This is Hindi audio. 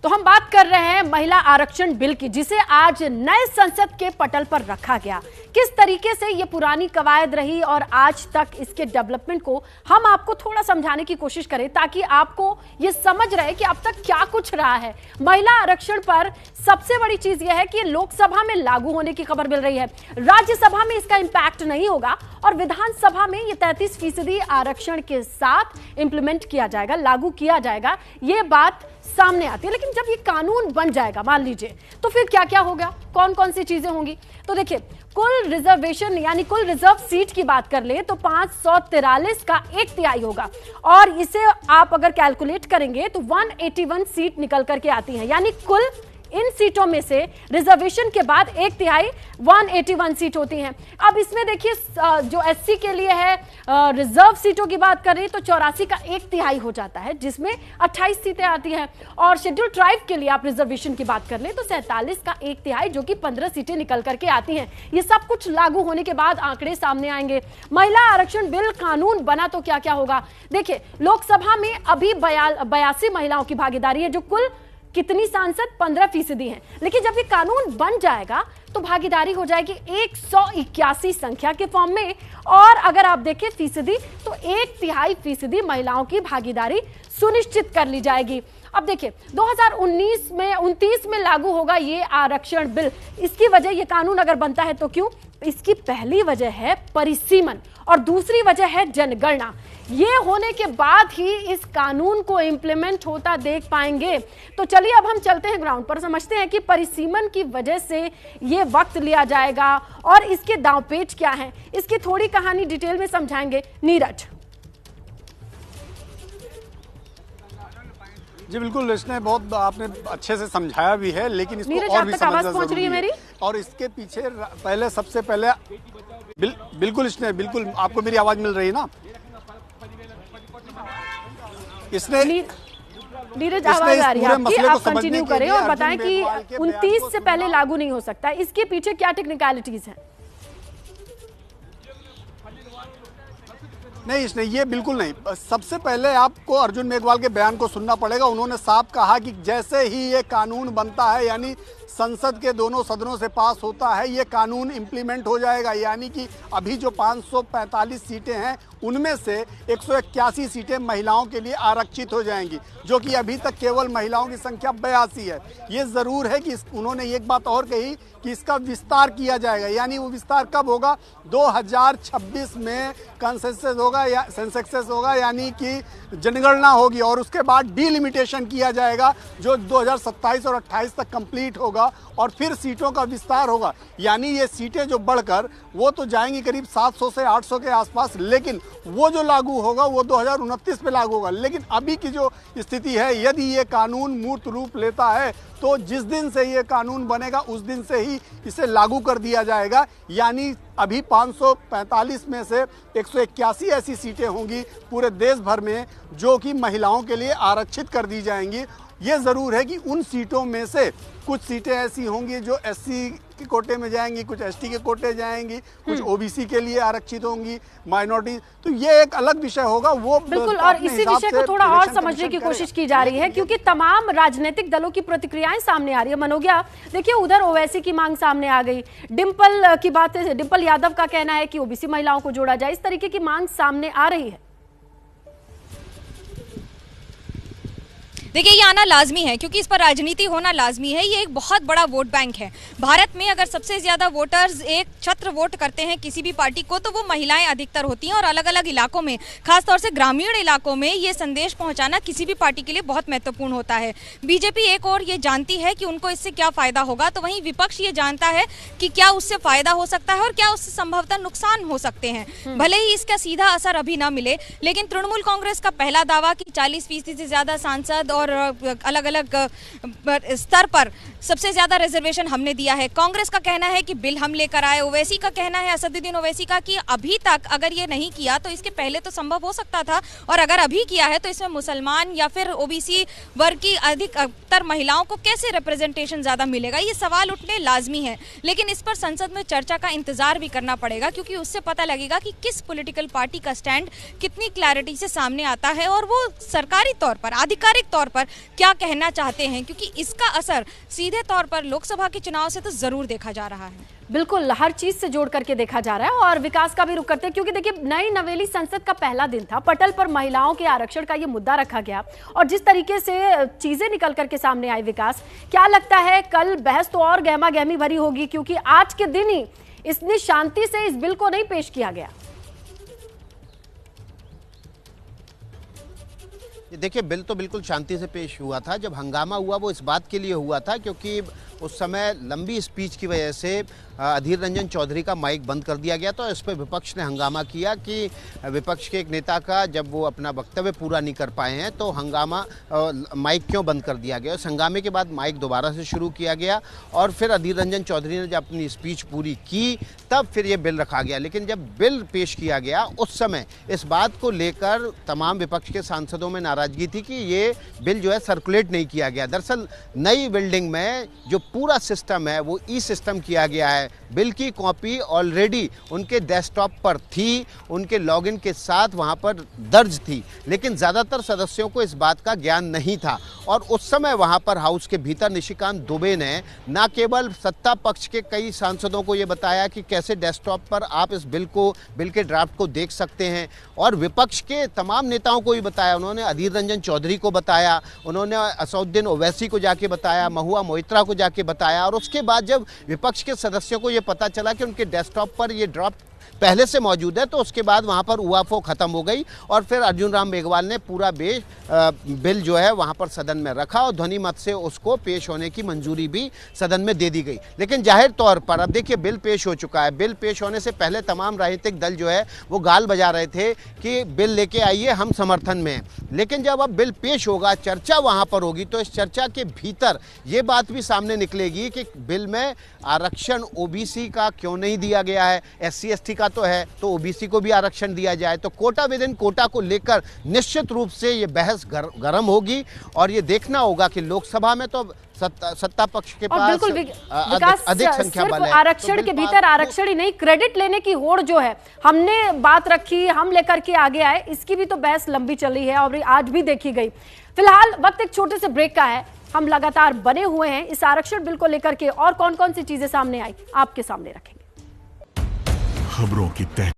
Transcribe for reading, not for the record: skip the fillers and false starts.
तो हम बात कर रहे हैं महिला आरक्षण बिल की, जिसे आज नए संसद के पटल पर रखा गया। किस तरीके से ये पुरानी कवायद रही और आज तक इसके डेवलपमेंट को हम आपको थोड़ा समझाने की कोशिश करें, ताकि आपको ये समझ रहे कि अब तक क्या कुछ रहा है। महिला आरक्षण पर सबसे बड़ी चीज यह है कि लोकसभा में लागू होने की खबर मिल रही है, राज्यसभा में इसका इंपैक्ट नहीं होगा और विधानसभा में ये 33% आरक्षण के साथ इंप्लीमेंट किया जाएगा, लागू किया जाएगा, ये बात सामने आती है। लेकिन जब ये कानून बन जाएगा मान लीजिए, तो फिर क्या क्या होगा, कौन कौन सी चीजें होंगी। तो देखिए, कुल रिजर्वेशन यानी कुल रिजर्व सीट की बात कर ले तो 543 का 1/3 होगा और इसे आप अगर कैलकुलेट करेंगे तो 181 सीट निकल करके आती हैं। यानी कुल इन सीटों में से रिजर्वेशन के बाद 1/3 181 सीट होती हैं। अब इसमें देखिए, जो एससी के लिए है रिजर्व सीटों की बात कर रही है तो 84 का 1/3 हो जाता है, जिसमें 28 सीटें आती हैं। और शेड्यूल ट्राइब के लिए आप रिजर्वेशन की बात कर ले तो 47 का 1/3 जो कि 15 सीटें निकल करके आती हैं। ये सब कुछ लागू होने के बाद आंकड़े सामने आएंगे। महिला आरक्षण बिल कानून बना तो क्या क्या होगा। देखिए, लोकसभा में अभी 82 महिलाओं की भागीदारी है, जो कुल कितनी सांसद 15% हैं। लेकिन जब ये कानून बन जाएगा तो भागीदारी हो जाएगी 181 संख्या के फॉर्म में, और अगर आप देखें फीसदी तो 1/3 महिलाओं की भागीदारी सुनिश्चित कर ली जाएगी। अब देखिए, 2029 में लागू होगा ये आरक्षण बिल। इसकी वजह, ये कानून अगर बनता है तो क्यों, इसकी पहली वजह है परिसीमन और दूसरी वजह है जनगणना। ये होने के बाद ही इस कानून को इंप्लीमेंट होता देख पाएंगे। तो चलिए अब हम चलते हैं ग्राउंड पर, समझते हैं कि परिसीमन की वजह से ये वक्त लिया जाएगा और इसके दांवपेच क्या हैं। इसकी थोड़ी कहानी डिटेल में समझाएंगे नीरज। जी बिल्कुल, इसने बहुत आपने अच्छे से समझाया भी है, लेकिन इसको नीरज, और आप भी तक समझना आवाज पहुंच रही है मेरी? और इसके पीछे पहले सबसे पहले बिल्कुल इसने बिल्कुल आपको मेरी आवाज मिल रही है ना? इसने नीरज आवाज आ रही है आपकी, आप कंटिन्यू करें और बताएं कि 29 से पहले लागू नहीं हो सकता, इसके पीछे क्या टेक्निकलिटीज हैं। नहीं, इसने ये बिल्कुल नहीं। सबसे पहले आपको अर्जुन मेघवाल के बयान को सुनना पड़ेगा। उन्होंने साफ कहा कि जैसे ही ये कानून बनता है, यानी संसद के दोनों सदनों से पास होता है, ये कानून इंप्लीमेंट हो जाएगा। यानी कि अभी जो 545 सीटें हैं उनमें से 181 सीटें महिलाओं के लिए आरक्षित हो जाएंगी, जो कि अभी तक केवल महिलाओं की संख्या 82 है। ये ज़रूर है कि उन्होंने एक बात और कही कि इसका विस्तार किया जाएगा। यानी वो विस्तार कब होगा, 2026 में कंसेंसस होगा या सेंसेक्स होगा, यानी कि जनगणना होगी और उसके बाद डिलिमिटेशन किया जाएगा, जो 2027 और 28 तक कंप्लीट होगा और फिर सीटों का विस्तार होगा। यानी ये सीटें जो बढ़कर वो तो जाएंगी करीब 700 से 800 के आसपास, लेकिन वो जो लागू होगा वो 2029 में लागू होगा। लेकिन अभी की जो स्थिति है, यदि ये कानून मूर्त रूप लेता है तो जिस दिन से ये कानून बनेगा उस दिन से ही इसे लागू कर दिया जाएगा। यानी अभी 545 में से 181 ऐसी सीटें होंगी पूरे देश भर में जो कि महिलाओं के लिए आरक्षित कर दी जाएंगी। ये ज़रूर है कि उन सीटों में से कुछ सीटें ऐसी होंगी जो एससी के कोटे में जाएंगी, कुछ एसटी के कोटे जाएंगी, कुछ ओबीसी के लिए आरक्षित होंगी, माइनॉरिटी। तो ये एक अलग विषय होगा, वो बिल्कुल। और इसी विषय को थोड़ा और समझने की कोशिश की जा रही है, क्योंकि तमाम राजनीतिक दलों की प्रतिक्रियाएं सामने आ रही है। मनोज्ञा, देखिए, उधर ओवैसी की मांग सामने आ गई, डिंपल की बात है, डिंपल यादव का कहना है कि ओबीसी महिलाओं को जोड़ा जाए, इस तरीके की मांग सामने आ रही है। देखिए, ये आना लाजमी है क्योंकि इस पर राजनीति होना लाजमी है। ये एक बहुत बड़ा वोट बैंक है भारत में। अगर सबसे ज्यादा वोटर्स एक छत्र वोट करते हैं किसी भी पार्टी को तो वो महिलाएं अधिकतर होती हैं, और अलग अलग इलाकों में, खासतौर से ग्रामीण इलाकों में, ये संदेश पहुंचाना किसी भी पार्टी के लिए बहुत महत्वपूर्ण होता है। बीजेपी एक और ये जानती है कि उनको इससे क्या फायदा होगा, तो वहीं विपक्ष ये जानता है कि क्या उससे फायदा हो सकता है और क्या उससे संभवतः नुकसान हो सकते हैं। भले ही इसका सीधा असर अभी ना मिले, लेकिन तृणमूल कांग्रेस का पहला दावा कि 40% से ज्यादा सांसद और अलग अलग स्तर पर सबसे ज्यादा रिजर्वेशन हमने दिया है। कांग्रेस का कहना है कि बिल हम लेकर आए। ओवैसी का कहना है, असदुद्दीन ओवैसी का, कि अभी तक अगर ये नहीं किया तो इसके पहले तो संभव हो सकता था, और अगर अभी किया है तो इसमें मुसलमान या फिर ओबीसी वर्ग की अधिकतर महिलाओं को कैसे रिप्रेजेंटेशन ज्यादा मिलेगा, ये सवाल उठने लाजमी है। लेकिन इस पर संसद में चर्चा का इंतजार भी करना पड़ेगा, क्योंकि उससे पता लगेगा कि किस पॉलिटिकल पार्टी का स्टैंड कितनी क्लैरिटी से सामने आता है और वो सरकारी तौर पर, आधिकारिक तौर तौर पर क्या कहना चाहते हैं, क्योंकि इसका असर सीधे तौर पर लोकसभा के चुनाव से तो जरूर देखा जा रहा है। बिल्कुल, हर चीज से जोड़ करके देखा जा रहा है। और विकास का भी रुख करते हैं, क्योंकि देखिए नई नवेली संसद का पहला दिन था, पटल पर महिलाओं के आरक्षण का ये मुद्दा रखा गया और जिस तरीके से चीजें निकल करके सामने आई, विकास क्या लगता है कल बहस तो और गहमा गहमी भरी होगी, क्योंकि आज के दिन ही इतनी शांति से इस बिल को नहीं पेश किया गया। देखिए, बिल तो बिल्कुल शांति से पेश हुआ था। जब हंगामा हुआ वो इस बात के लिए हुआ था क्योंकि उस समय लंबी स्पीच की वजह से अधीर रंजन चौधरी का माइक बंद कर दिया गया। तो इस पर विपक्ष ने हंगामा किया कि विपक्ष के एक नेता का जब वो अपना वक्तव्य पूरा नहीं कर पाए हैं तो हंगामा माइक क्यों बंद कर दिया गया। उस हंगामे के बाद माइक दोबारा से शुरू किया गया और फिर अधीर रंजन चौधरी ने जब अपनी स्पीच पूरी की तब फिर ये बिल रखा गया। लेकिन जब बिल पेश किया गया उस समय इस बात को लेकर तमाम विपक्ष के सांसदों में नाराजगी थी कि ये बिल जो है सर्कुलेट नहीं किया गया। दरअसल नई बिल्डिंग में जो पूरा सिस्टम है वो ई सिस्टम किया गया है। बिल की कॉपी ऑलरेडी उनके डेस्कटॉप पर थी, उनके लॉगिन के साथ वहां पर दर्ज थी, लेकिन ज़्यादातर सदस्यों को इस बात का ज्ञान नहीं था। और उस समय वहां पर हाउस के भीतर निशिकांत दुबे ने न केवल सत्ता पक्ष के कई सांसदों को ये बताया कि कैसे डेस्कटॉप पर आप इस बिल के ड्राफ्ट को देख सकते हैं, और विपक्ष के तमाम नेताओं को भी बताया। उन्होंने अधीर रंजन चौधरी को बताया, उन्होंने असदुद्दीन ओवैसी को जाके बताया, महुआ मोइत्रा को जाके बताया। और उसके बाद जब विपक्ष के सदस्यों को ये पता चला कि उनके डेस्कटॉप पर ये ड्राफ्ट पहले से मौजूद है तो उसके बाद वहाँ पर उआफो खत्म हो गई और फिर अर्जुन राम मेघवाल ने पूरा बिल जो है वहाँ पर सदन में रखा और ध्वनि मत से उसको पेश होने की मंजूरी भी सदन में दे दी गई। लेकिन जाहिर तौर पर अब देखिए बिल पेश हो चुका है। बिल पेश होने से पहले तमाम राजनीतिक दल जो है वो गाल बजा रहे थे कि बिल लेके आइए, हम समर्थन में हैं। लेकिन जब अब बिल पेश होगा, चर्चा वहाँ पर होगी, तो इस चर्चा के भीतर ये बात भी सामने निकलेगी कि बिल में आरक्षण ओबीसी का क्यों नहीं दिया गया है। SC ST का तो है, तो ओबीसी को भी आरक्षण दिया जाए। तो कोटा विद इन कोटा को लेकर निश्चित रूप से ये बहस गर्म होगी और ये देखना होगा कि लोकसभा में तो सत्ता पक्ष के पास बिल्कुल विकास अधिक संख्या बल है। आरक्षण के भीतर आरक्षण ही नहीं, क्रेडिट लेने की होड़ जो है, हमने बात रखी, हम लेकर के आगे आए, इसकी भी तो बहस लंबी चली है और आज भी देखी गई। फिलहाल वक्त एक छोटे से ब्रेक का है, हम लगातार बने हुए हैं इस आरक्षण बिल को लेकर के और कौन कौन सी चीजें सामने आई आपके सामने रखेंगे। खबरों की तह